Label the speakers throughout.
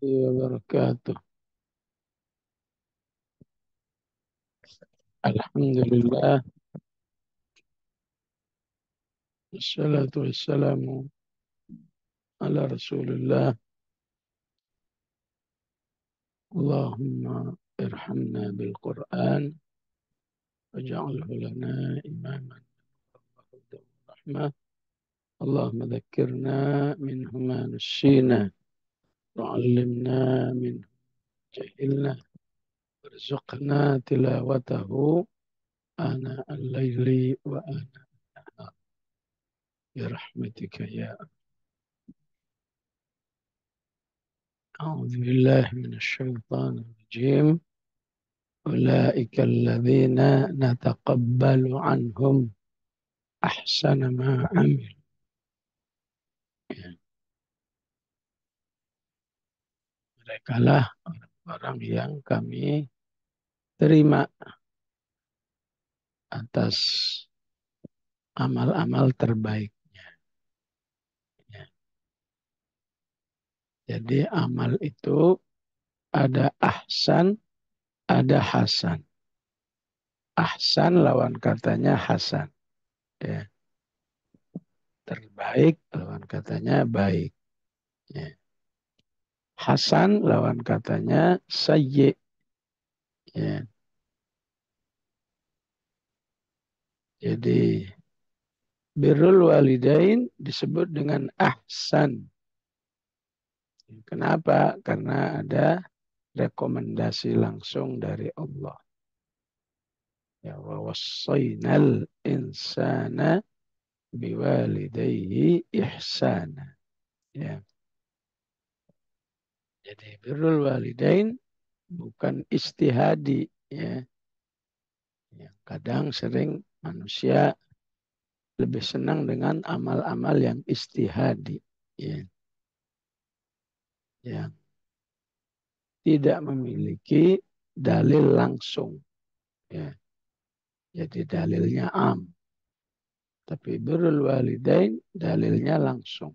Speaker 1: wabarakatuh. Alhamdulillah. Wassalatu wassalamu ala rasulillah. Allahumma irhamna bil Quran. Waj'alhu lana imaman wa hudan wa rahmah. Allahumma dhakkirna minhu ma nussina. Wa'allimna minhu jahilna. Warzuqna tilawatahu ana al-layli wa ana an-nahar. Birahmatika ya أعوذ بالله من الشيطان الرجيم. أولئك الذين نتقبل عنهم أحسن ما عملوا. Mereka lah orang yang kami terima atas amal-amal terbaiknya. Ya. Jadi amal itu ada ahsan, ada hasan. Ahsan lawan katanya hasan. Ya. Terbaik lawan katanya baik. Ya. Hasan lawan katanya sayyi. Ya. Jadi birrul walidain disebut dengan ahsan. Kenapa? Karena ada rekomendasi langsung dari Allah. Ya wa wassaynal insana biwalidayhi ihsana. Ya. Jadi birrul walidain bukan istihadi, ya. Yang kadang sering manusia lebih senang dengan amal-amal yang istihadi, ya. Yang tidak memiliki dalil langsung, ya. Jadi dalilnya am. Tapi birrul walidain dalilnya langsung.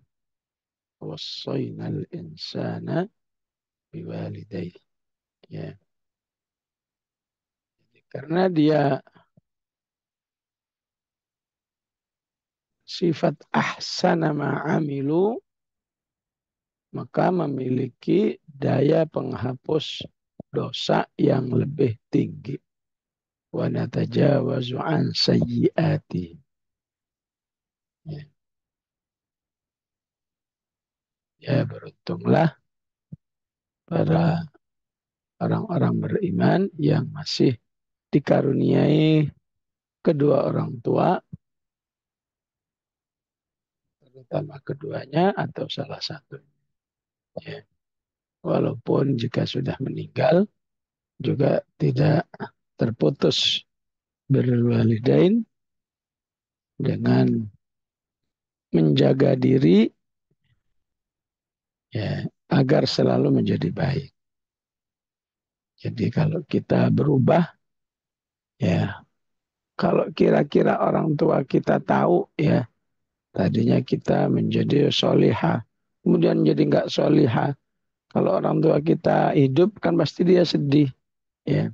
Speaker 1: Wassaynal insana biwalidayhi. Ya. Karena dia sifat ahsana ma'amilu, maka memiliki daya penghapus dosa yang lebih tinggi. Wa natajawazu an sayyiati. Ya. Ya, beruntunglah para orang-orang beriman yang masih dikaruniai kedua orang tua, terutama keduanya atau salah satu. Ya. Walaupun jika sudah meninggal, juga tidak terputus berwalidain dengan menjaga diri, ya, agar selalu menjadi baik. Jadi kalau kita berubah, ya, kalau kira-kira orang tua kita tahu, ya, tadinya kita menjadi solihah, kemudian jadi nggak solihah. Kalau orang tua kita hidup, kan pasti dia sedih. Ya,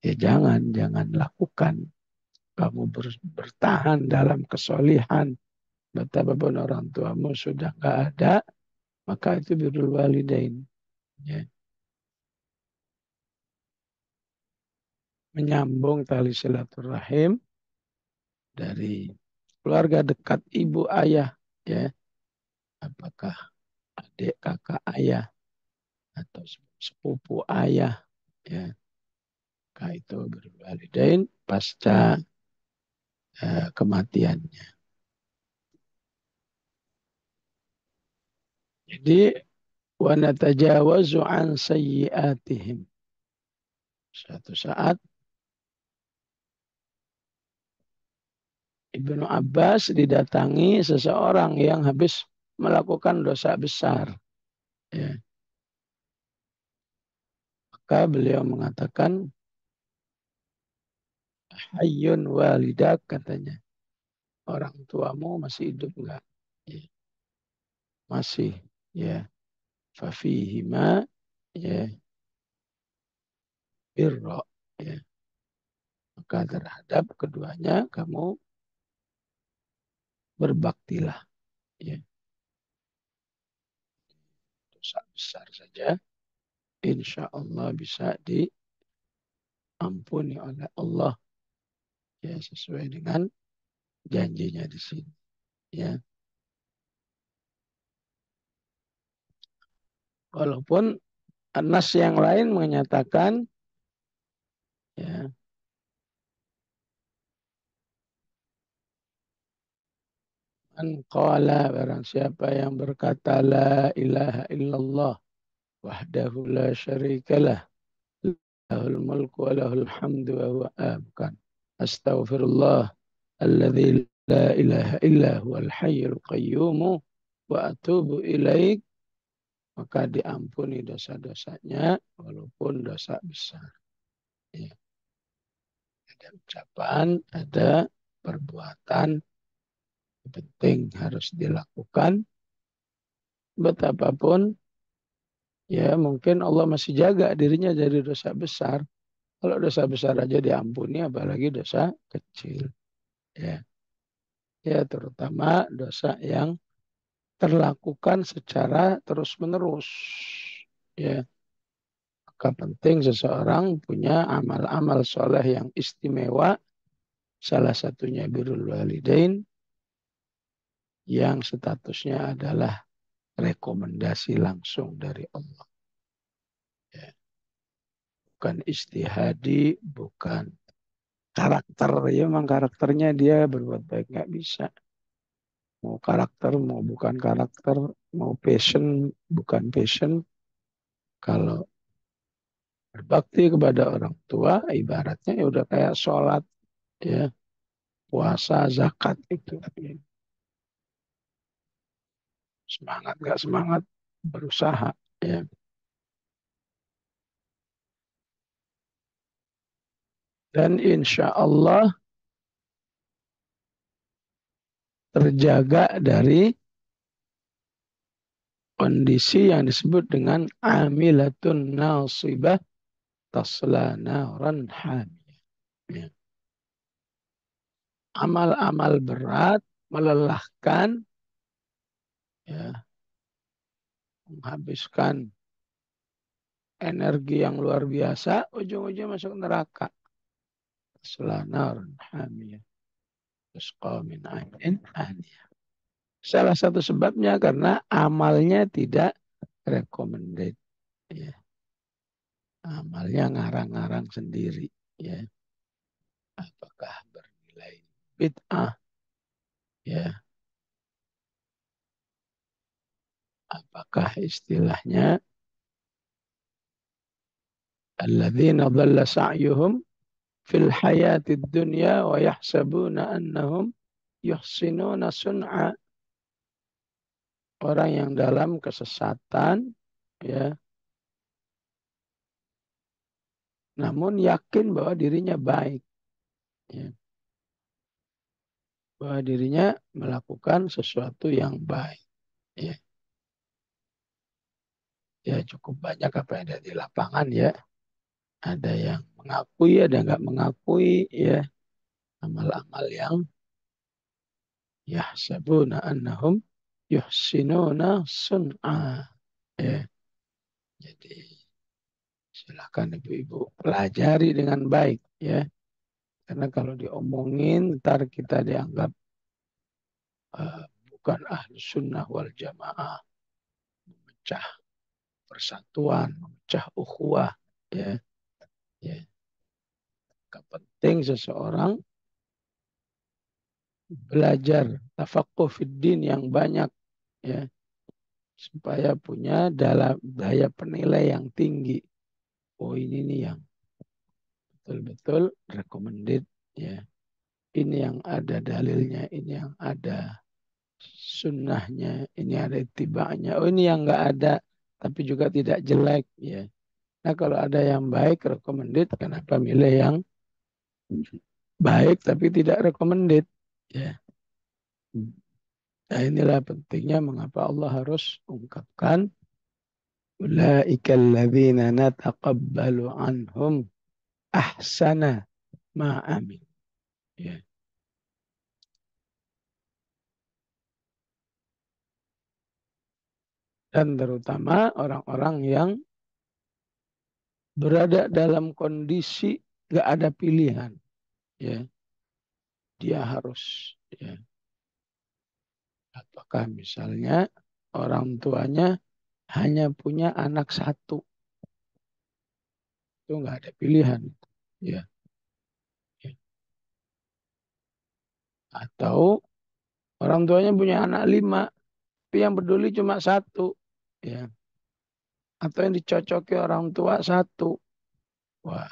Speaker 1: ya jangan lakukan. Kamu bertahan dalam kesolihan. Betapapun orang tuamu sudah nggak ada, maka itu birrul walidain. Ya. Menyambung tali silaturahim dari keluarga dekat ibu ayah, ya, apakah adik kakak ayah atau sepupu ayah, ya, maka itu birrul walidain pasca kematiannya. Jadi wa natajawazu an sayyiatihim. Suatu saat Ibnu Abbas didatangi seseorang yang habis melakukan dosa besar. Ya. Maka beliau mengatakan, hayyun walidak, katanya. Orang tuamu masih hidup enggak? Ya. Masih. Ya. fafihima ya birra ya. Maka terhadap keduanya kamu berbaktilah ya. Dosa besar saja insya Allah bisa diampuni oleh Allah ya sesuai dengan janjinya di sini ya. Walaupun nas yang lain menyatakan ya man qala barang siapa yang berkata la ilaha illallah wahdahu la syarikalah lahul mulku wa lahul hamdu wa huwa bukan astaghfirullah alladzi la ilaha illa huwal hayyul qayyum wa atubu ilaik maka diampuni dosa-dosanya walaupun dosa besar. Ya. Ada ucapan, ada perbuatan penting harus dilakukan. Betapapun ya mungkin Allah masih jaga dirinya dari dosa besar. Kalau dosa besar aja diampuni, apalagi dosa kecil. Ya, ya terutama dosa yang terlakukan secara terus-menerus. Ya, maka penting seseorang punya amal-amal soleh yang istimewa. Salah satunya birrul walidain yang statusnya adalah rekomendasi langsung dari Allah. Ya, bukan istihadi, bukan karakter. Ya, memang karakternya dia berbuat baik nggak bisa. Mau karakter, mau bukan karakter, mau passion, bukan passion. Kalau berbakti kepada orang tua, ibaratnya ya udah kayak sholat, ya, puasa, zakat itu. Semangat nggak semangat, berusaha. Ya. Dan insya Allah terjaga dari kondisi yang disebut dengan amilatun nasibah tasla naran hamiyah. Ya. Amal-amal berat, melelahkan, ya, menghabiskan energi yang luar biasa, ujung-ujungnya masuk neraka. Tasla naran hamiyah. Tusqa min ainin aniyah. Salah satu sebabnya karena amalnya tidak recommended. Ya. Amalnya ngarang-ngarang sendiri. Ya. Apakah bernilai bid'ah? Ya. Apakah istilahnya alladzina dhalla sa'yuhum fil hayatid dunya wa yahsabuna annahum yuhsinuna sun'a. Orang yang dalam kesesatan ya namun yakin bahwa dirinya baik ya. Bahwa dirinya melakukan sesuatu yang baik ya. Ya cukup banyak apa yang ada di lapangan ya. Ada yang mengakui, ada yang nggak mengakui ya. Amal-amal yang yahsabuna annahum yuhsinuna sun'a. Ya. Jadi silakan ibu-ibu pelajari dengan baik ya. Karena kalau diomongin ntar kita dianggap bukan ahli sunnah wal jamaah. Memecah persatuan, memecah ukhuwah ya. Ya. Penting seseorang belajar tafakuh fiddin yang banyak ya supaya punya dalam daya penilai yang tinggi. Oh ini nih yang betul-betul recommended ya. Ini yang ada dalilnya, ini yang ada sunnahnya, ini ada itibanya. Oh ini yang nggak ada tapi juga tidak jelek ya. Nah kalau ada yang baik recommended, kenapa milih yang baik tapi tidak recommended ya. Nah inilah pentingnya mengapa Allah harus ungkapkan Ulaika alladzina nataqabbalu anhum ahsana ma amin. Ya. Dan terutama orang-orang yang berada dalam kondisi gak ada pilihan. Ya, dia harus ya. Apakah misalnya orang tuanya hanya punya anak satu, itu nggak ada pilihan. Ya, ya. Atau orang tuanya punya anak lima, tapi yang peduli cuma satu. Ya. Atau yang dicocoki orang tua satu. Wah,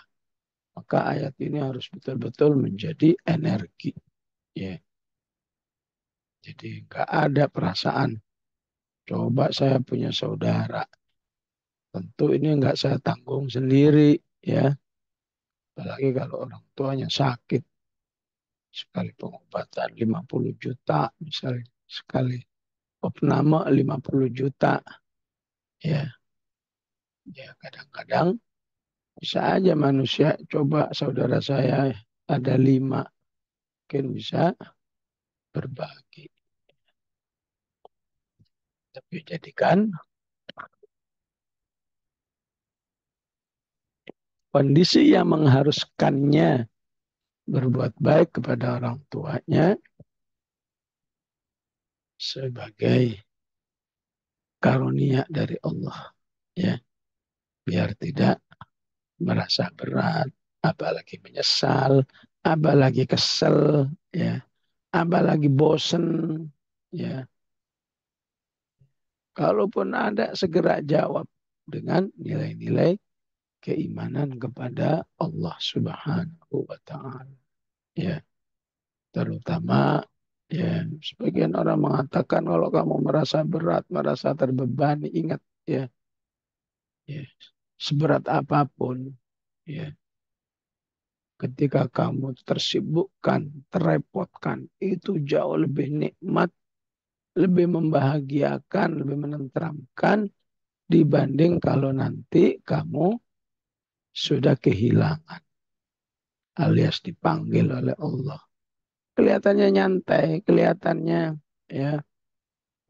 Speaker 1: maka ayat ini harus betul-betul menjadi energi. Ya. Jadi nggak ada perasaan. Coba saya punya saudara. Tentu ini nggak saya tanggung sendiri. Ya. Apalagi kalau orang tuanya sakit. Sekali pengobatan 50 juta misalnya. Sekali opname 50 juta. Ya, ya kadang-kadang bisa aja manusia coba saudara saya ada lima. Mungkin bisa berbagi. Tapi jadikan kondisi yang mengharuskannya berbuat baik kepada orang tuanya sebagai karunia dari Allah. Ya, biar tidak merasa berat, apalagi menyesal, apalagi kesel, ya, apalagi bosen, ya. Kalaupun ada segera jawab dengan nilai-nilai keimanan kepada Allah Subhanahu wa taala. Ya, terutama ya sebagian orang mengatakan kalau kamu merasa berat, merasa terbebani, ingat ya, ya seberat apapun ya ketika kamu tersibukkan, terrepotkan, itu jauh lebih nikmat, lebih membahagiakan, lebih menenteramkan dibanding kalau nanti kamu sudah kehilangan alias dipanggil oleh Allah. Kelihatannya nyantai, kelihatannya ya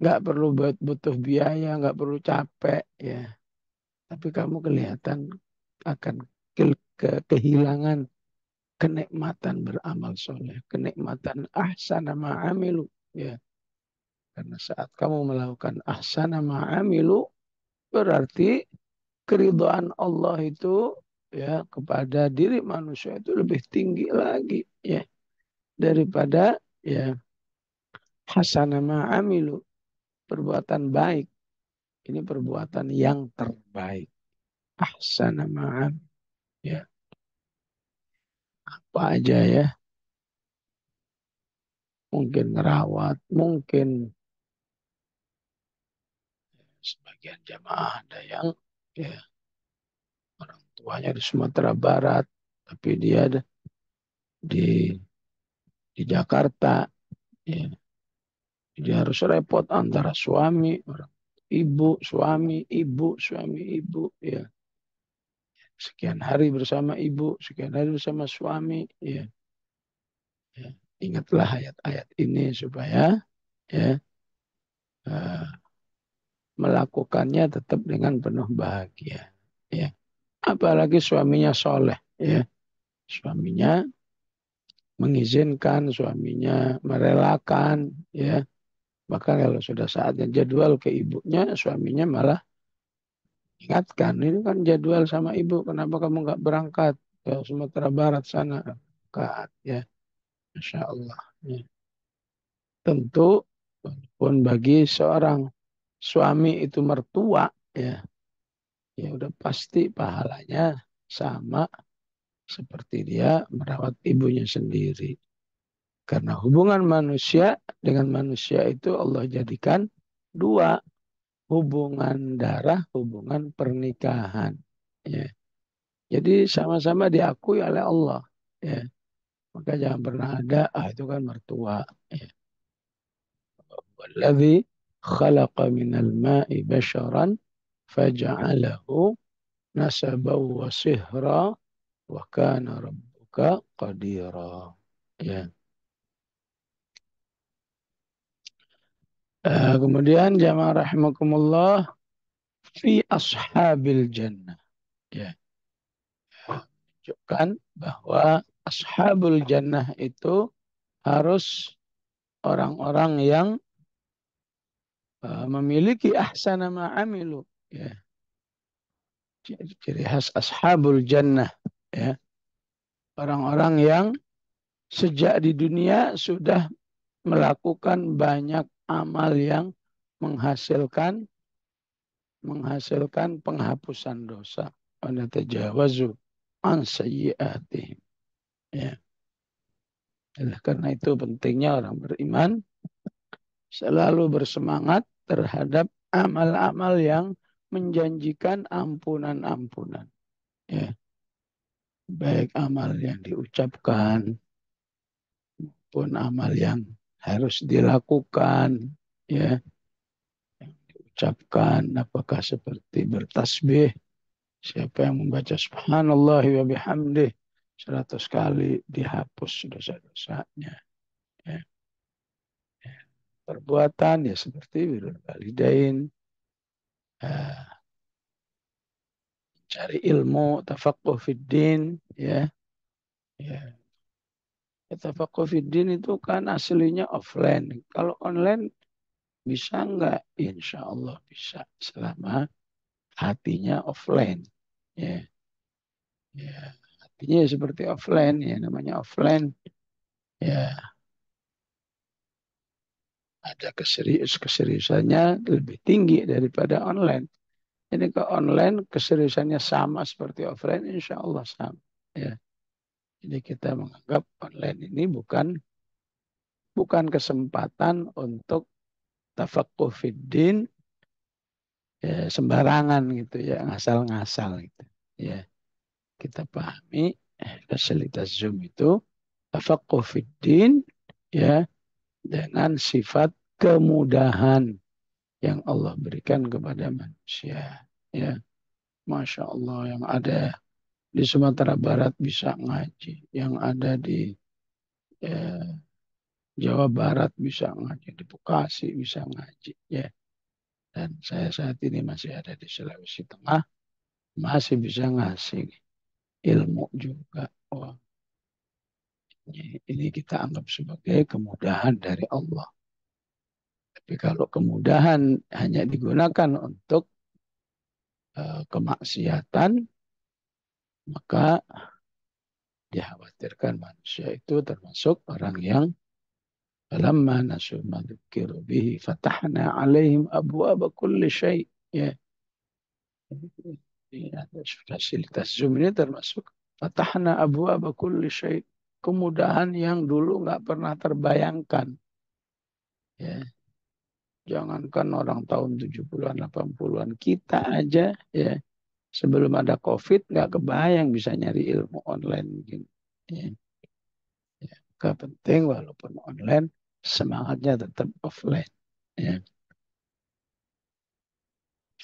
Speaker 1: nggak perlu butuh biaya, nggak perlu capek ya. Tapi kamu kelihatan akan kehilangan kenikmatan beramal soleh, kenikmatan ahsana ma'amilu. Ya, karena saat kamu melakukan ahsana ma'amilu, berarti keridhaan Allah itu ya kepada diri manusia itu lebih tinggi lagi ya daripada ya hasana ma'amilu, perbuatan baik. Ini perbuatan yang terbaik. Ahsana ma'am. Ya, apa aja ya. Mungkin ngerawat, mungkin sebagian jamaah ada yang ya orang tuanya di Sumatera Barat, tapi dia di di Jakarta, ya. Dia harus repot antara suami, orang ibu, suami, ibu, ya. Sekian hari bersama ibu, sekian hari bersama suami, ya. Ya. Ingatlah ayat-ayat ini supaya ya melakukannya tetap dengan penuh bahagia. Ya. Apalagi suaminya soleh, ya. Suaminya mengizinkan, suaminya merelakan, ya. Bahkan kalau sudah saatnya jadwal ke ibunya, suaminya malah ingatkan, ini kan jadwal sama ibu, kenapa kamu nggak berangkat ke Sumatera Barat sana? Berangkat, ya, Masya Allah. Ya. Tentu, pun bagi seorang suami itu mertua, ya, ya udah pasti pahalanya sama seperti dia merawat ibunya sendiri. Karena hubungan manusia dengan manusia itu Allah jadikan dua, hubungan darah, hubungan pernikahan. Ya. Jadi sama-sama diakui oleh Allah. Ya. Maka jangan pernah ada, itu kan mertua. Ya. Walladzi khalaqa minal ma'i basharan faja'alahu nasabaw wa sihra wa kana rabbuka qadira. Ya. Kemudian jamaah rahimakumullah fi ashabil jannah. Ya. Menunjukkan bahwa ashabul jannah itu harus orang-orang yang memiliki ahsana ma'amilu. Ya. Ciri khas ashabul jannah. Ya. Orang-orang yang sejak di dunia sudah melakukan banyak amal yang menghasilkan penghapusan dosa. Wa tajawazu an sayyi'atihim. Ya. Karena itu pentingnya orang beriman selalu bersemangat terhadap amal-amal yang menjanjikan ampunan-ampunan. Ya. Baik amal yang diucapkan pun amal yang harus dilakukan. Ya. Yang diucapkan apakah seperti bertasbih. Siapa yang membaca subhanallah wa bihamdih 100 kali dihapus dosa-dosanya. Ya. Perbuatan ya seperti birrul walidain, cari ilmu, tafaqquh fid din, ya. Ya. Tafaqquh fid din itu kan aslinya offline. Kalau online bisa enggak? Insya Allah bisa selama hatinya offline. Ya. Ya. Hatinya ya seperti offline ya, namanya offline. Ya, ada keseriusannya lebih tinggi daripada online. Jadi ke online keseriusannya sama seperti offline, insya Allah sama. Ya. Jadi kita menganggap online ini bukan kesempatan untuk tafaqquh fiddin ya, sembarangan gitu ya, ngasal-ngasal gitu. Ya, kita pahami fasilitas Zoom itu tafaqquh fiddin ya dengan sifat kemudahan yang Allah berikan kepada manusia. Ya, Masya Allah yang ada di Sumatera Barat bisa ngaji, yang ada di eh, Jawa Barat bisa ngaji, di Bekasi bisa ngaji. Ya. Dan saya saat ini masih ada di Sulawesi Tengah, masih bisa ngasih ilmu juga. Wah, ini kita anggap sebagai kemudahan dari Allah. Tapi kalau kemudahan hanya digunakan untuk kemaksiatan, maka dikhawatirkan manusia itu termasuk orang yang falamma nasu ma dzukiru bihi fatahna alaihim abwaaba kulli syai'. Ya. Ya, fasilitas Zoom ini termasuk fatahna abwaaba kulli syai'. Kemudahan yang dulu nggak pernah terbayangkan. Ya. Jangankan orang tahun 70-an, 80-an. Kita aja ya sebelum ada COVID nggak kebayang bisa nyari ilmu online begini. Ya. Ya. Gak penting walaupun online semangatnya tetap offline. Ya.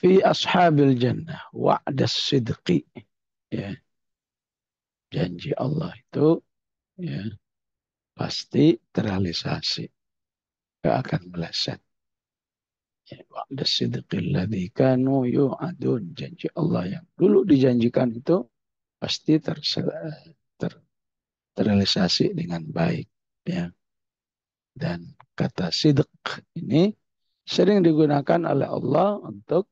Speaker 1: Fi ashabil jannah wa'das sidqi. Ya. Janji Allah itu ya pasti terrealisasi. Gak akan meleset. Ya, wa'das sidqil ladzi kanu yu'adun. Janji Allah yang dulu dijanjikan itu pasti ter, terrealisasi dengan baik. Ya. Dan kata sidq ini sering digunakan oleh Allah untuk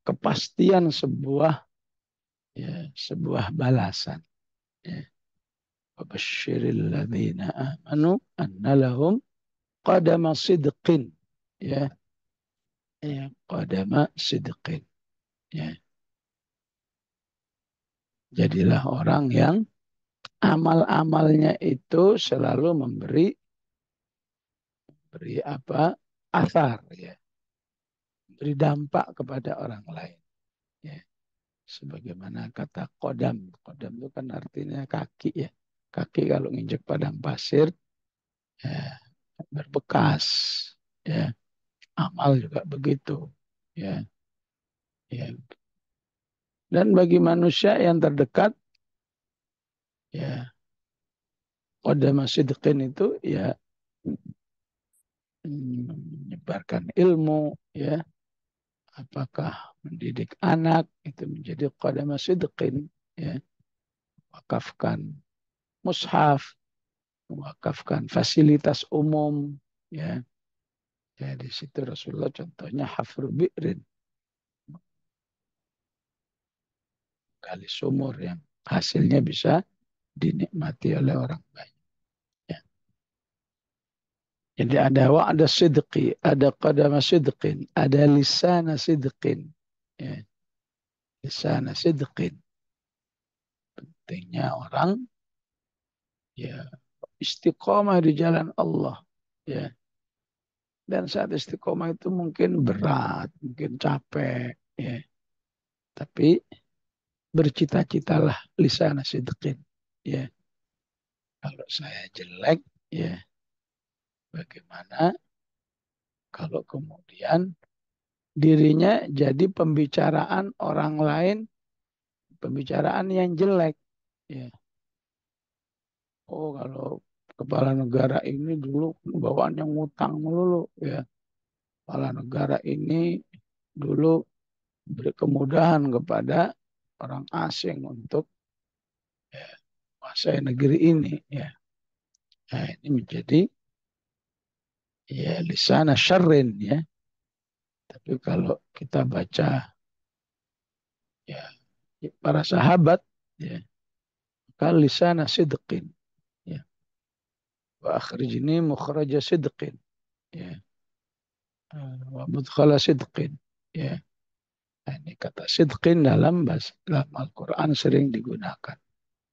Speaker 1: kepastian sebuah balasan. Ya. Wabasyiril ladzina amanu anna lahum qadama sidqin. Ya, ya qadama sidqin. Ya. Jadilah orang yang amal-amalnya itu selalu beri apa? Asar ya. Beri dampak kepada orang lain. Ya. Sebagaimana kata kodam. Kodam itu kan artinya kaki ya. Kaki kalau nginjek padang pasir ya, berbekas. Ya. Amal juga begitu. Ya, ya. Dan bagi manusia yang terdekat, ya, qadama sidqin itu ya menyebarkan ilmu, ya, apakah mendidik anak itu menjadi qadama sidqin, ya, wakafkan mushaf, wakafkan fasilitas umum, ya. Jadi situ Rasulullah contohnya hafru bi'rin, gali sumur yang hasilnya bisa dinikmati oleh orang banyak. Ya. Jadi ada wa'da sidqi, ada qadama sidqin, ada lisana sidqin. Ya. Lisana sidqin. Pentingnya orang ya istiqomah di jalan Allah. Ya. Dan saat istiqomah itu mungkin berat, mungkin capek. Ya. Tapi bercita-citalah lisana sidqin. Ya. Kalau saya jelek, ya bagaimana kalau kemudian dirinya jadi pembicaraan orang lain, pembicaraan yang jelek. Ya. Oh, kalau kepala negara ini dulu bawaannya ngutang dulu, ya. Kepala negara ini dulu beri kemudahan kepada orang asing untuk ya, menguasai negeri ini. Ya. Nah, ini menjadi ya lisana syarrin, ya. Tapi kalau kita baca ya para sahabat, ya, maka lisana sidqin, ya. Wa akhrijni mukhraja sidqin, ya. Wa mudkhala sidqin, ya. Nah, ini kata sidqin dalam Al-Quran sering digunakan.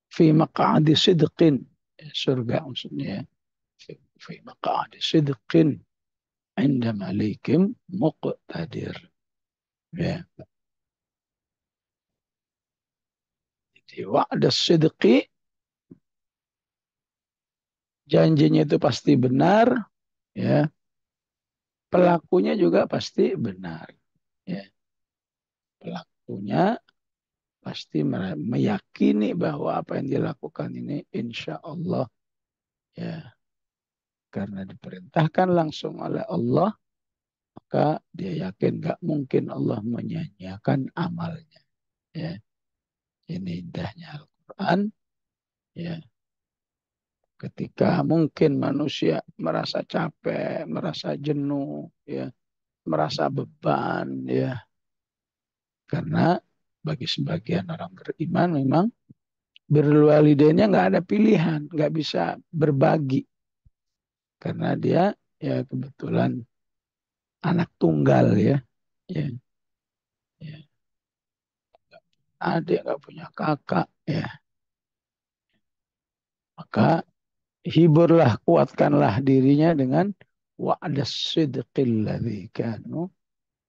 Speaker 1: Fi maq'adi sidqin, ya, surga maksudnya, ya. Fi maq'adi sidqin inda malikim muqtadir, ya. Jadi wa'da sidqi, janjinya itu pasti benar, ya. Pelakunya juga pasti benar, ya. Pelakunya pasti meyakini bahwa apa yang dilakukan ini insya Allah, ya, karena diperintahkan langsung oleh Allah, maka dia yakin gak mungkin Allah menyanyiakan amalnya. Ya, ini indahnya Al-Quran. Ya, ketika mungkin manusia merasa capek, merasa jenuh, ya, merasa beban, ya, karena bagi sebagian orang beriman memang birrul walidainnya nggak ada pilihan, nggak bisa berbagi karena dia ya kebetulan anak tunggal, ya, ya, ya. Adik nggak punya kakak, ya, maka hiburlah, kuatkanlah dirinya dengan wa'da sidqil ladzi kanu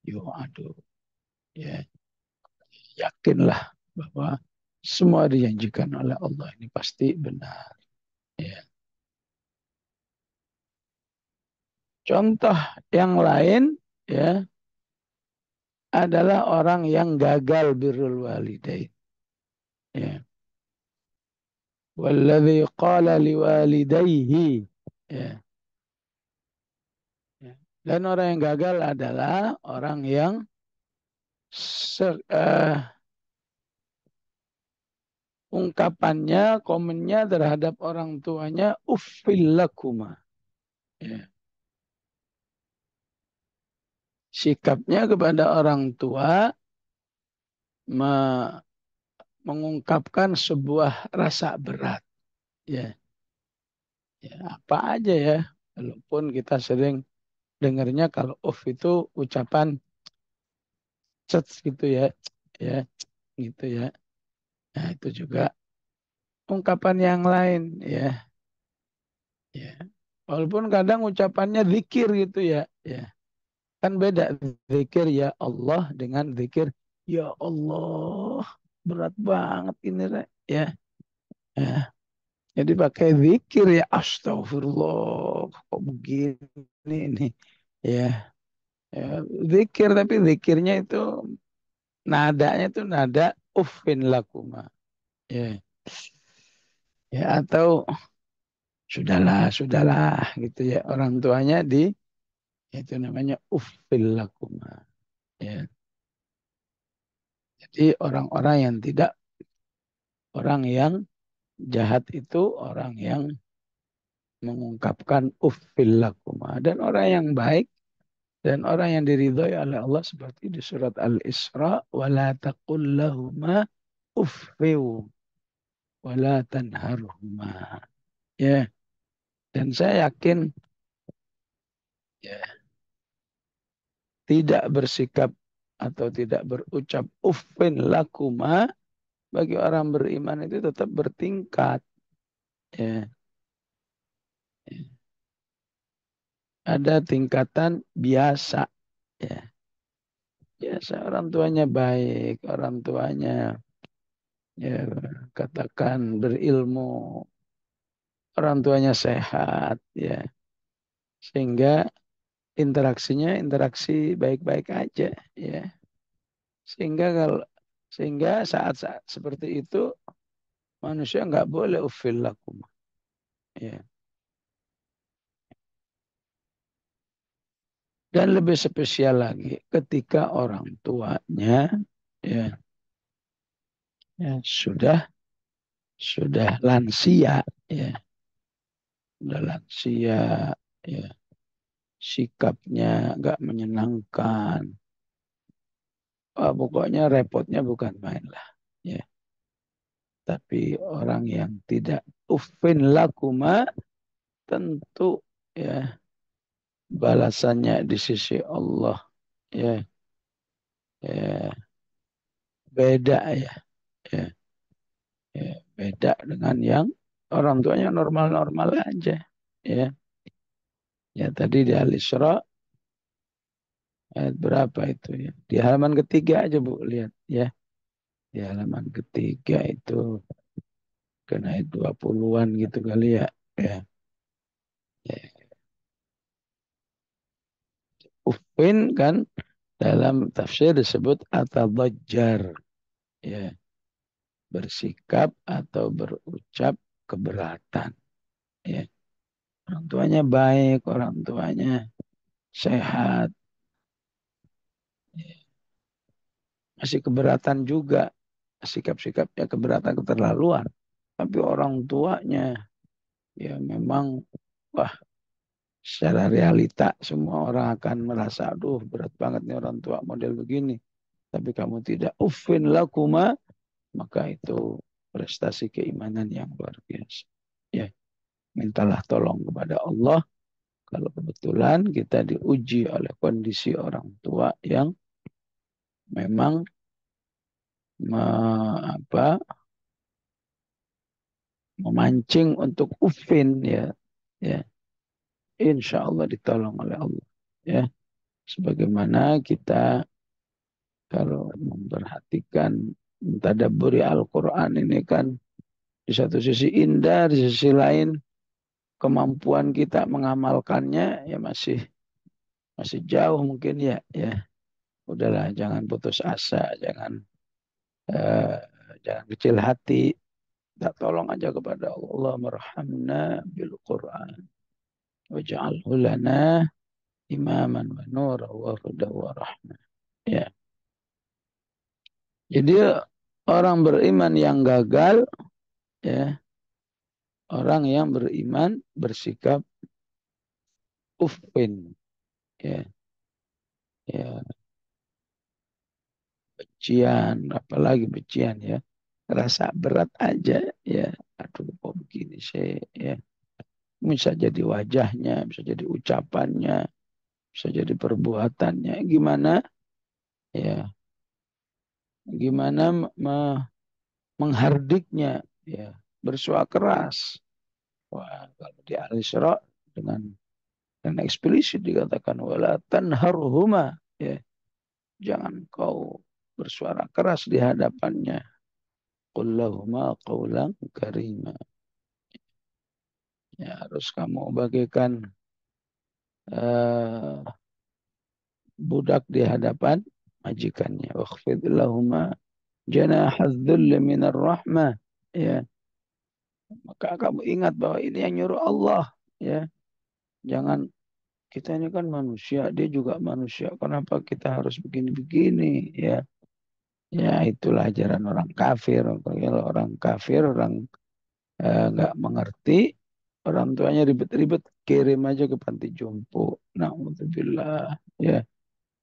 Speaker 1: yu'adu, ya, yakinlah bahwa semua dijanjikan oleh Allah ini pasti benar, ya. Contoh yang lain, ya, adalah orang yang gagal birrul walidain, ya. Walladzi qala liwalidayhi, ya, ya. Dan orang yang gagal adalah orang yang se- uh, ungkapannya, komennya terhadap orang tuanya uffil lakuma, ya. Sikapnya kepada orang tua me- mengungkapkan sebuah rasa berat, ya. Ya, apa aja, ya, walaupun kita sering dengarnya kalau off itu ucapan cet gitu, ya, ya gitu, ya. Nah, itu juga ungkapan yang lain, ya, ya. Walaupun kadang ucapannya zikir gitu, ya, ya. Kan beda zikir ya Allah dengan zikir ya Allah. Berat banget ini, Rek, ya. Ya. Jadi pakai zikir ya astagfirullah. Kok begini ini? Ya. Ya, zikir tapi zikirnya itu nadanya itu nada uffin lakuma. Ya, ya atau sudahlah gitu ya. Orang tuanya itu namanya uffil lakuma. Ya. Jadi orang yang jahat itu orang yang mengungkapkan uffil lakuma, dan orang yang baik dan orang yang diridhoi oleh Allah seperti di surat Al-Isra, wala taqul lahuma uffiu wala tanharhuma. Ya, dan saya yakin ya, tidak bersikap atau tidak berucap uffin lakuma bagi orang beriman itu tetap bertingkat. Ya, ada tingkatan biasa. Ya, biasa orang tuanya baik, orang tuanya ya katakan berilmu, orang tuanya sehat, ya sehingga interaksinya interaksi baik-baik aja, ya sehingga kalau sehingga saat-saat seperti itu manusia nggak boleh ufil lakum, ya. Dan lebih spesial lagi ketika orang tuanya ya, ya sudah lansia, ya sudah lansia, ya sikapnya nggak menyenangkan. Wah, pokoknya repotnya bukan main lah. Ya. Tapi orang yang tidak ufin lakuma tentu ya balasannya di sisi Allah ya, ya beda ya, ya, ya beda dengan yang orang tuanya normal-normal aja ya. Ya tadi di Al-Isra ayat berapa itu ya? Di halaman ketiga aja Bu lihat ya. Di halaman ketiga itu kena ayat 20-an gitu kali ya. Ya. Ya. Ufin kan dalam tafsir disebut atadajjar, ya bersikap atau berucap keberatan, ya orang tuanya baik, orang tuanya sehat, ya. Masih keberatan juga sikap-sikapnya, keberatan keterlaluan, tapi orang tuanya ya memang wah, secara realita semua orang akan merasa aduh berat banget nih orang tua model begini, tapi kamu tidak ufin lakuma, maka itu prestasi keimanan yang luar biasa. Ya, mintalah tolong kepada Allah kalau kebetulan kita diuji oleh kondisi orang tua yang memang me, apa, memancing untuk ufin ya, ya, insya Allah ditolong oleh Allah. Ya, sebagaimana kita kalau memperhatikan mentadabburi Al-Quran ini kan di satu sisi indah, di sisi lain kemampuan kita mengamalkannya ya masih masih jauh mungkin ya, ya udahlah jangan putus asa, eh, jangan kecil hati, tak tolong aja kepada Allah, merhamna bil Quran waj'alhu lana imaman wa nura wa huda wa rahmah, ya. Jadi orang beriman yang gagal ya, orang yang beriman bersikap ufin, ya, ya bencian, apalagi bencian ya, rasa berat aja ya, aduh kok begini sih ya, bisa jadi wajahnya, bisa jadi ucapannya, bisa jadi perbuatannya, gimana ya, gimana menghardiknya ya, bersuara keras. Wah, kalau di Al-Isra dengan dan eksplisit dikatakan wala tanharhuma, ya jangan kau bersuara keras di hadapannya, qul lahuma qawlan karima, ya harus kamu bagaikan uh, budak di hadapan majikannya. Wakhfid lahuma janahadz dzulli minar rahmah. Ya, maka kamu ingat bahwa ini yang nyuruh Allah. Ya, jangan kita ini kan manusia, dia juga manusia. Kenapa kita harus begini-begini? Ya, ya itulah ajaran orang kafir. Kalau orang kafir, orang nggak mengerti, orang tuanya ribet-ribet, kirim aja ke panti jompo. Na'udzubillah. Ya,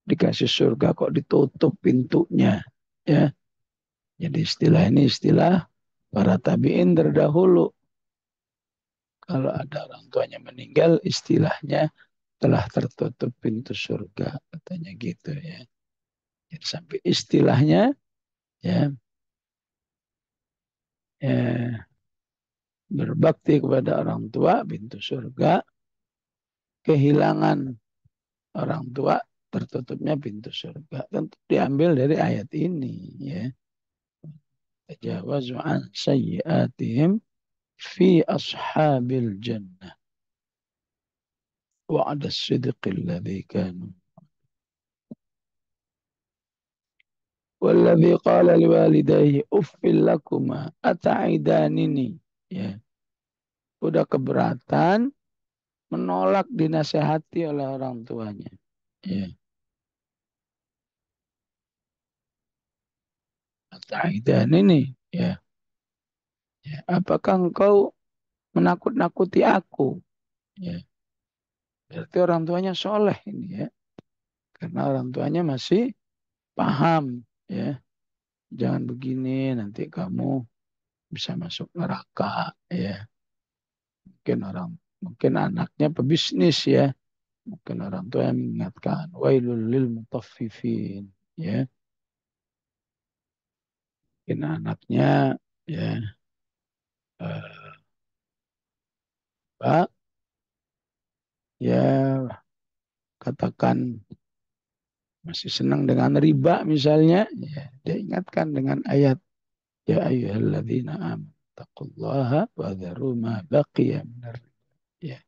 Speaker 1: dikasih surga kok ditutup pintunya. Ya, jadi istilah ini istilah para tabi'in terdahulu. Kalau ada orang tuanya meninggal, istilahnya telah tertutup pintu surga, katanya gitu ya. Jadi sampai istilahnya ya, ya berbakti kepada orang tua pintu surga, kehilangan orang tua tertutupnya pintu surga. Tentu diambil dari ayat ini ya. Tajawazu an sayyiatihim fi ashabil jannah wa'ada as-sidqi alladhi kanu والذي قال لوالديه أف لكما أتعدانني ya udah keberatan menolak dinasehati oleh orang tuanya ya Ata'idhanini ya ya apakah engkau menakut-nakuti aku ya berarti orang tuanya soleh ini ya karena orang tuanya masih paham ya jangan begini nanti kamu bisa masuk neraka ya mungkin anaknya pebisnis ya mungkin orang tua yang mengingatkan wailul lil mutaffifin ya mungkin anaknya ya eh, Pak ya katakan masih senang dengan riba misalnya ya dia ingatkan dengan ayat ya ayyuhalladzina amanu taqullaha wa dharu ma baqiya minar riba ya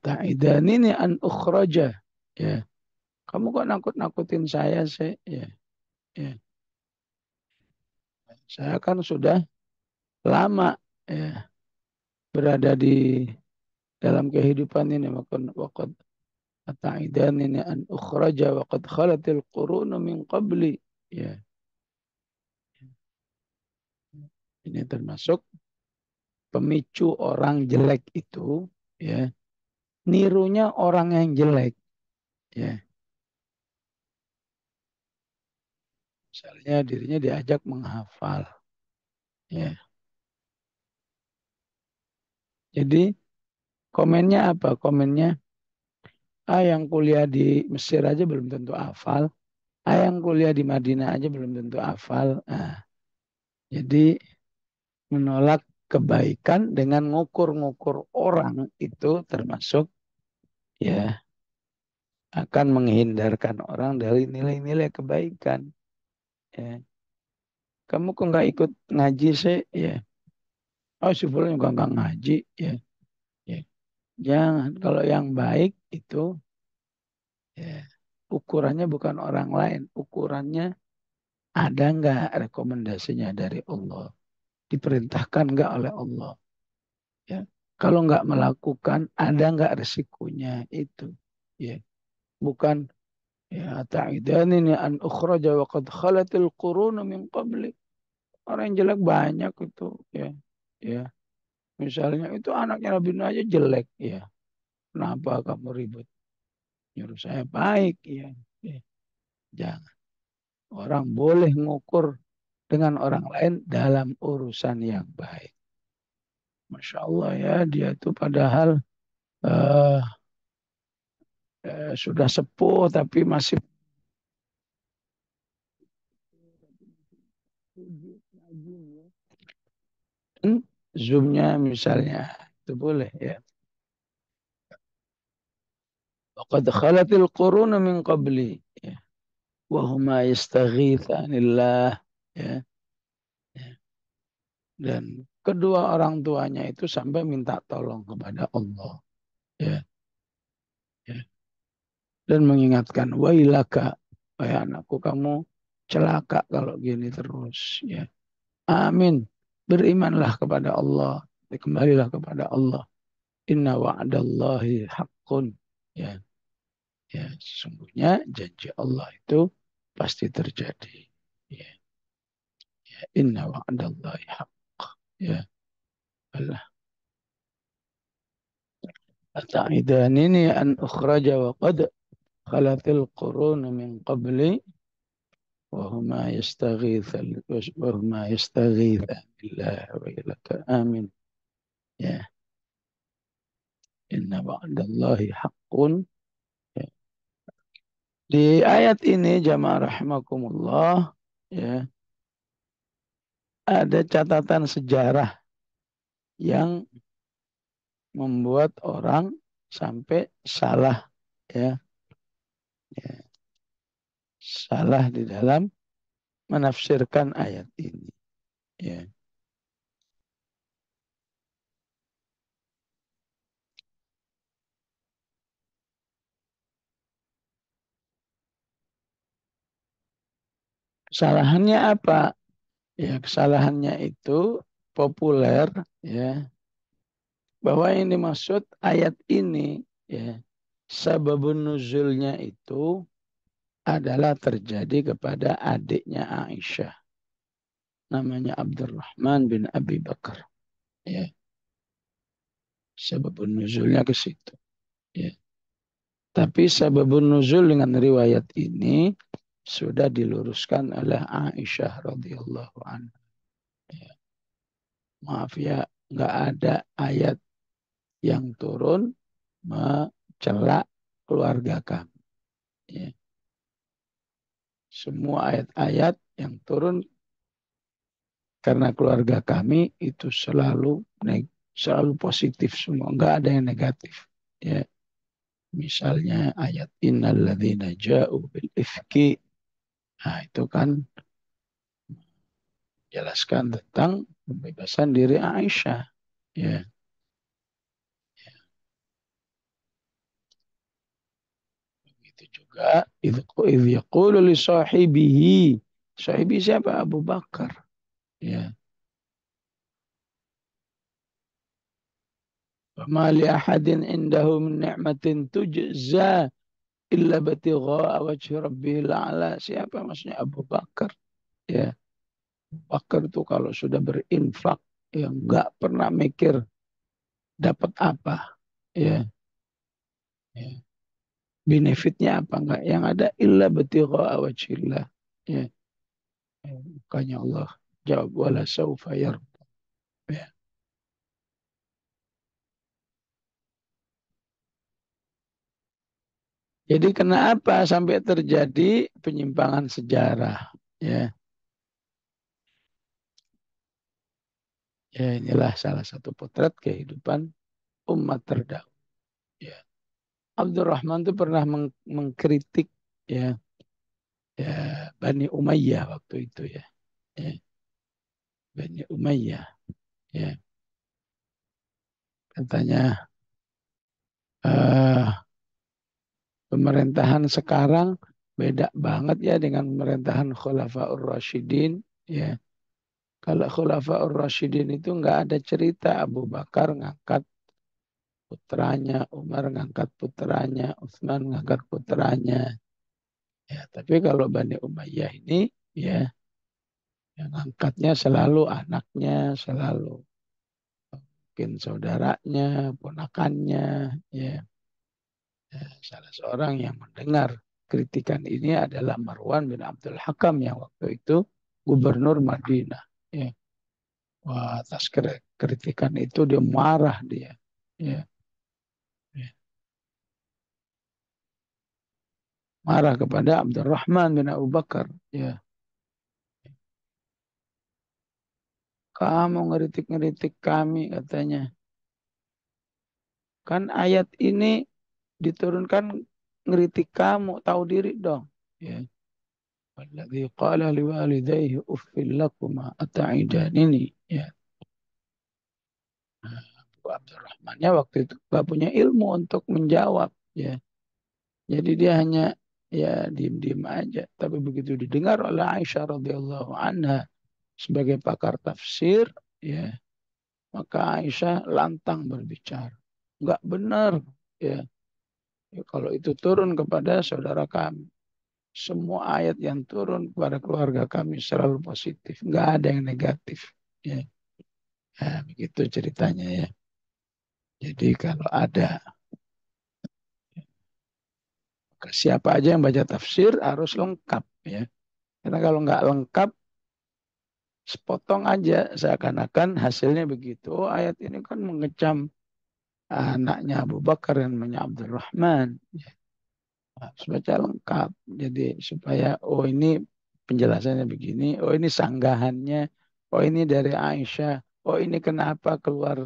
Speaker 1: ta'idanini an ukhraja ya kamu kok nakut-nakutin saya sih ya ya saya kan sudah lama ya berada di dalam kehidupan ini maka waqad ata'idanini an ukhraja waqad khalatil qurunu min qabli ya ini termasuk pemicu orang jelek itu ya nirunya orang yang jelek ya misalnya dirinya diajak menghafal ya jadi komennya apa komennya yang kuliah di Mesir aja belum tentu hafal yang kuliah di Madinah aja belum tentu hafal jadi menolak kebaikan dengan ngukur-ngukur orang itu termasuk ya akan menghindarkan orang dari nilai-nilai kebaikan ya kamu kok nggak ikut ngaji sih ya oh sebelumnya juga nggak ngaji ya ya jangan kalau yang baik itu ya ukurannya bukan orang lain ukurannya ada nggak rekomendasinya dari Allah diperintahkan nggak oleh Allah ya kalau nggak melakukan ada nggak resikonya itu ya bukan ya ta'idanini an ukhraja wa qad khalatil qurunu min qabli orang yang jelek banyak itu ya ya misalnya itu anaknya Nabi Nuh aja jelek ya kenapa kamu ribut nyuruh saya baik ya, ya. Jangan orang boleh ngukur dengan orang lain dalam urusan yang baik Masya Allah ya dia itu padahal eh, sudah sepuh tapi masih zoomnya misalnya itu boleh ya. Waqad khalatil quruna min qabli ya. Wa huma yastaghitsanillah ya. Ya. Dan kedua orang tuanya itu sampai minta tolong kepada Allah ya. Ya. dan mengingatkan wailaka, wahai anakku kamu celaka kalau gini terus ya. Amin. Berimanlah kepada Allah, kembalilah kepada Allah. Inna wa'dallahi haqqun. Ya, ya, sesungguhnya janji Allah itu pasti terjadi. Ya, ya, inna wa'dallahi haqq. Ya, Allah. Ata'idanini an ukhraja wa qad khalatil qurun min qabli وهما يستغيث وهما يستغيث بالله ويلك آمين ya inna wa'dallahi haqqun ya. Di ayat ini jamaah rahimakumullah ya ada catatan sejarah yang membuat orang sampai salah ya, ya salah di dalam menafsirkan ayat ini ya. Kesalahannya apa? Ya, kesalahannya itu populer ya, bahwa yang dimaksud ayat ini ya, sababun nuzulnya itu adalah terjadi kepada adiknya Aisyah, namanya Abdurrahman bin Abi Bakar ya. Sababun nuzulnya ke situ ya. Tapi sababun nuzul dengan riwayat ini sudah diluruskan oleh Aisyah radhiyallahu anha ya. Maaf ya, nggak ada ayat yang turun mencela keluarga kami ya. Semua ayat-ayat yang turun karena keluarga kami itu selalu positif semua, enggak ada yang negatif. Ya, misalnya ayat innalladzina ja'u bil ifki, nah itu kan jelaskan tentang pembebasan diri Aisyah. Ya, itu juga idh yaqulu li sahibihi. Sahibi siapa? Abu Bakar. Ya. وما لأحد عنده من نعمة تجزى إلا ابتغاء وجه ربه الأعلى. Siapa maksudnya? Abu Bakar. Ya, Bakar itu kalau sudah berinfak ya nggak pernah mikir dapat apa. Ya, ya. Benefitnya apa enggak? Yang ada illa ibtigha'a wajhillah. Ya, ya. Bukannya Allah jawab wala saufa yarda. Ya. Jadi kenapa sampai terjadi penyimpangan sejarah? Ya, ya inilah salah satu potret kehidupan umat terdahulu. Ya. Abdurrahman itu pernah mengkritik ya, ya Bani Umayyah waktu itu ya. Ya, Bani Umayyah ya. Katanya pemerintahan sekarang beda banget ya dengan pemerintahan Khulafaur Rasyidin ya. Kalau Khulafaur Rasyidin itu nggak ada cerita Abu Bakar ngangkat putranya, Umar ngangkat putranya, Utsman ngangkat putranya. Ya, tapi kalau Bani Umayyah ini ya yang angkatnya selalu anaknya, selalu mungkin saudaranya, ponakannya, ya. Ya, salah seorang yang mendengar kritikan ini adalah Marwan bin Abdul Hakam yang waktu itu gubernur Madinah. Ya. Wah, atas kritikan itu dia marah dia. Ya. Ya. Marah kepada Abdurrahman bin Abu Bakar. Ya. Kamu ngeritik-ngeritik kami katanya. Kan ayat ini diturunkan ngeritik kamu, tahu diri dong. Ya. Walladzi qala liwalidayhi uffil lakuma ata'idanini. Ya. Nah, Abu Abdurrahmannya waktu itu gak punya ilmu untuk menjawab. Ya. Jadi dia hanya ya diem-diem aja. Tapi begitu didengar oleh Aisyah radhiyallahu anha sebagai pakar tafsir, ya maka Aisyah lantang berbicara. Enggak benar, ya. Ya, kalau itu turun kepada saudara kami. Semua ayat yang turun kepada keluarga kami selalu positif. Enggak ada yang negatif. Ya, ya begitu ceritanya ya. Jadi kalau ada, siapa aja yang baca tafsir harus lengkap ya. Karena kalau nggak lengkap, sepotong aja seakan-akan hasilnya begitu. Oh, ayat ini kan mengecam anaknya Abu Bakar yang namanya Abdurrahman. Ya, harus baca lengkap. Jadi supaya oh ini penjelasannya begini, oh ini sanggahannya, oh ini dari Aisyah, oh ini kenapa keluar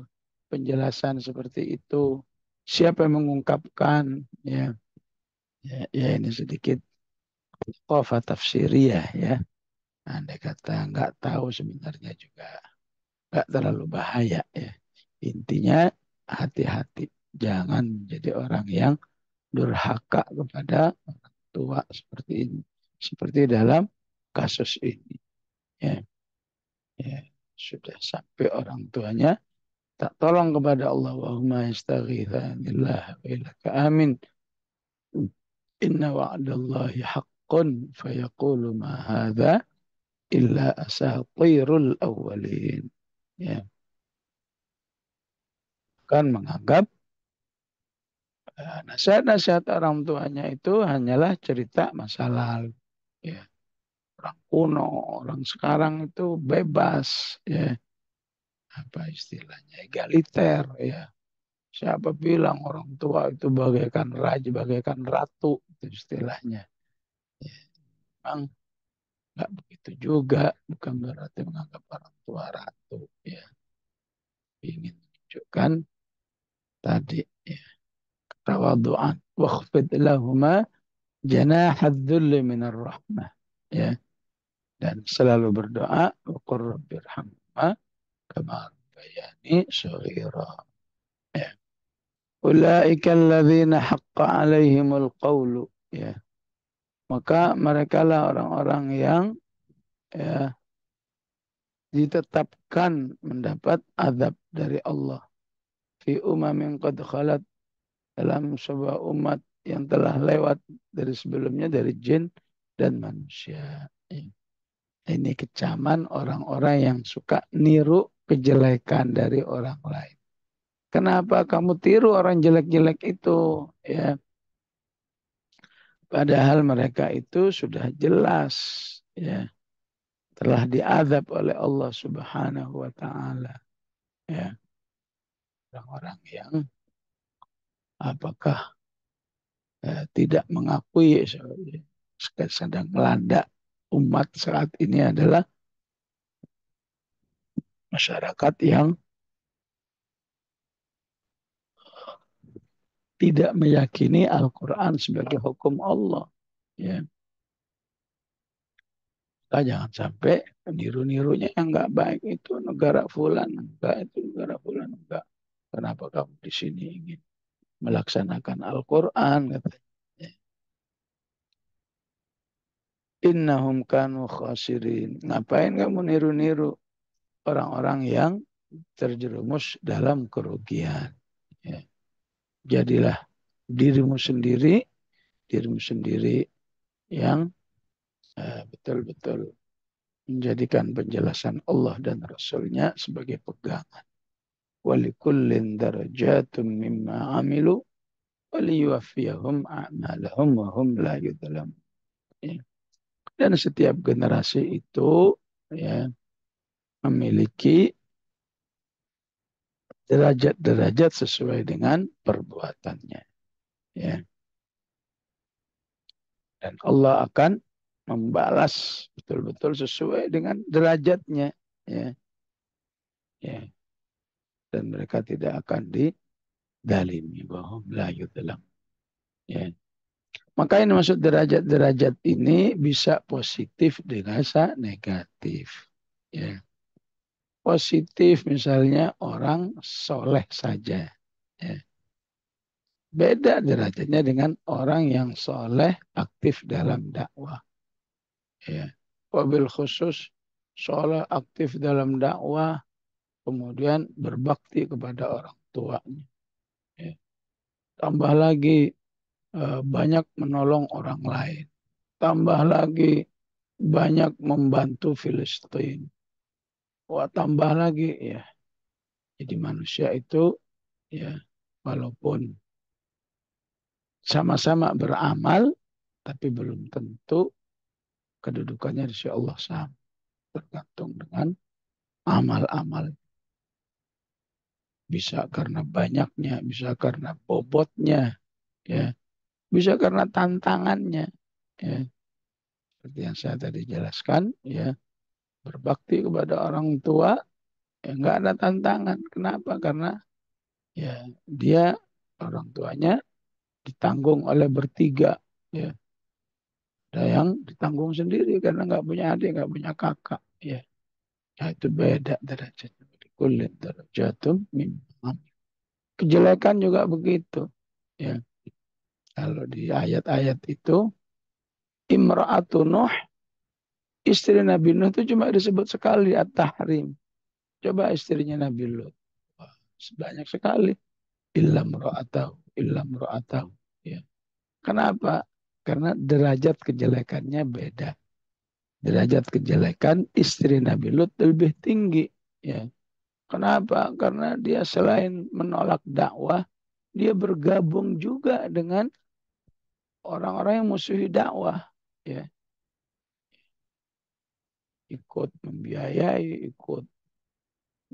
Speaker 1: penjelasan seperti itu. Siapa yang mengungkapkan? Ya, ya ini sedikit kofa tafsiriyah ya. Andai kata nggak tahu sebenarnya juga nggak terlalu bahaya ya. Intinya hati-hati. Jangan menjadi orang yang durhaka kepada orang tua seperti ini. Seperti dalam kasus ini. Ya, ya. Sudah sampai orang tuanya tak tolong kepada Allah. Allahumma istaghithanillah wa ilaka amin. Inna wa'adallahi haqqun fayaqulu ma hadha illa asatirul awwalin. Ya, kan menganggap nasihat-nasihat orang tuanya itu hanyalah cerita masa lalu. Ya, orang kuno, orang sekarang itu bebas, ya, apa istilahnya egaliter, ya. Siapa bilang orang tua itu bagaikan raja, bagaikan ratu, itu istilahnya. Ya, memang nggak begitu juga, bukan berarti menganggap orang tua ratu, ya. Ingin menunjukkan tadi, ya, tawadu'an. Wakhfid lahuma janahad dhulli minar rahmah. Ya, dan selalu berdoa qur rabbirhamhuma kama rabbayani shaghira. Ya. Ulaika alladzina haqqa alaihimul qawlu. Ya. Maka mereka lah orang-orang yang ya, ditetapkan mendapat azab dari Allah fi umamin qad khalat dalam sebuah umat yang telah lewat dari sebelumnya dari jin dan manusia. Ya. Ini kecaman orang-orang yang suka niru kejelekan dari orang lain. Kenapa kamu tiru orang jelek-jelek itu? Ya, padahal mereka itu sudah jelas ya telah diazab oleh Allah Subhanahu wa taala. Ya, orang-orang yang apakah tidak mengakui sedang melanda umat saat ini adalah masyarakat yang tidak meyakini Al-Quran sebagai hukum Allah. Ya, kita jangan sampai niru-nirunya yang nggak baik itu negara fulan, enggak itu negara fulan, enggak. Kenapa kamu di sini ingin melaksanakan Al-Quran? Katanya. Ya. Innahum kanu khasirin. Ngapain kamu niru-niru orang-orang yang terjerumus dalam kerugian? Ya. Jadilah dirimu sendiri, dirimu sendiri yang betul-betul menjadikan penjelasan Allah dan Rasulnya sebagai pegangan. Walikullin darajatum mimma amilu waliyuwaffiyahum a'malahum wa hum la yudlam. Ya. Dan setiap generasi itu ya memiliki derajat-derajat sesuai dengan perbuatannya. Ya. Dan Allah akan membalas betul-betul sesuai dengan derajatnya. Ya. Ya. Dan mereka tidak akan didalimi bahwa la yudlam. Ya. Maka ini maksud derajat-derajat ini bisa positif dengan negatif. Ya. Positif misalnya orang soleh saja. Ya. Beda derajatnya dengan orang yang soleh aktif dalam dakwah. Ya. Wabil khusus soleh aktif dalam dakwah, kemudian berbakti kepada orang tuanya. Ya. Tambah lagi banyak menolong orang lain. Tambah lagi banyak membantu Filistin. Wah, tambah lagi ya. Jadi manusia itu ya walaupun sama-sama beramal tapi belum tentu kedudukannya di sisi Allah sama. Tergantung dengan amal-amal. Bisa karena banyaknya, bisa karena bobotnya, ya, bisa karena tantangannya, ya. Seperti yang saya tadi jelaskan, ya, berbakti kepada orang tua, ya nggak ada tantangan. Kenapa? Karena ya dia orang tuanya ditanggung oleh bertiga, ya. Ada yang ditanggung sendiri karena nggak punya adik, nggak punya kakak, ya. Ya itu beda derajatnya. Kulit derajatun mimma. Kejelekan juga begitu, ya. Kalau di ayat-ayat itu Imra'atu Nuh, istri Nabi Nuh itu cuma disebut sekali at-tahrim. Coba istrinya Nabi Lut. Wah, sebanyak sekali. Illam ra'atahu, illam ra'atahu. Ya. Kenapa? Karena derajat kejelekannya beda. Derajat kejelekan istri Nabi Lut lebih tinggi. Ya. Kenapa? Karena dia selain menolak dakwah, dia bergabung juga dengan orang-orang yang musuhi dakwah. Ya. Ikut membiayai, ikut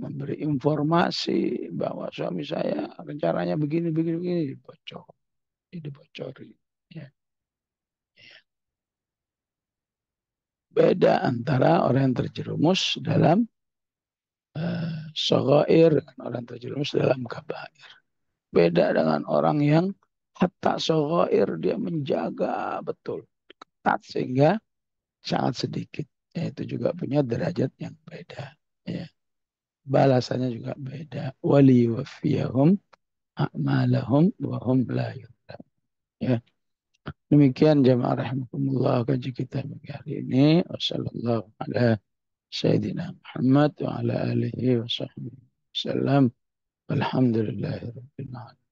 Speaker 1: memberi informasi bahwa suami saya rencananya begini, begini, begini, dibocori. Ya. Beda antara orang yang terjerumus dalam sogair dengan orang yang terjerumus dalam kabair. Beda dengan orang yang hatta sogair dia menjaga betul, ketat sehingga sangat sedikit. Ya, itu juga punya derajat yang beda. Ya. Balasannya juga beda. Wali wafiyahum a'malahum wa hum la yudhlam. Ya. Demikian jamaah rahimakumullah kaji kita pagi hari ini. Wassalamualaikum ala Sayyidina Muhammad wa ala alihi wa sahbihi wasallam. Alhamdulillahirabbil alamin.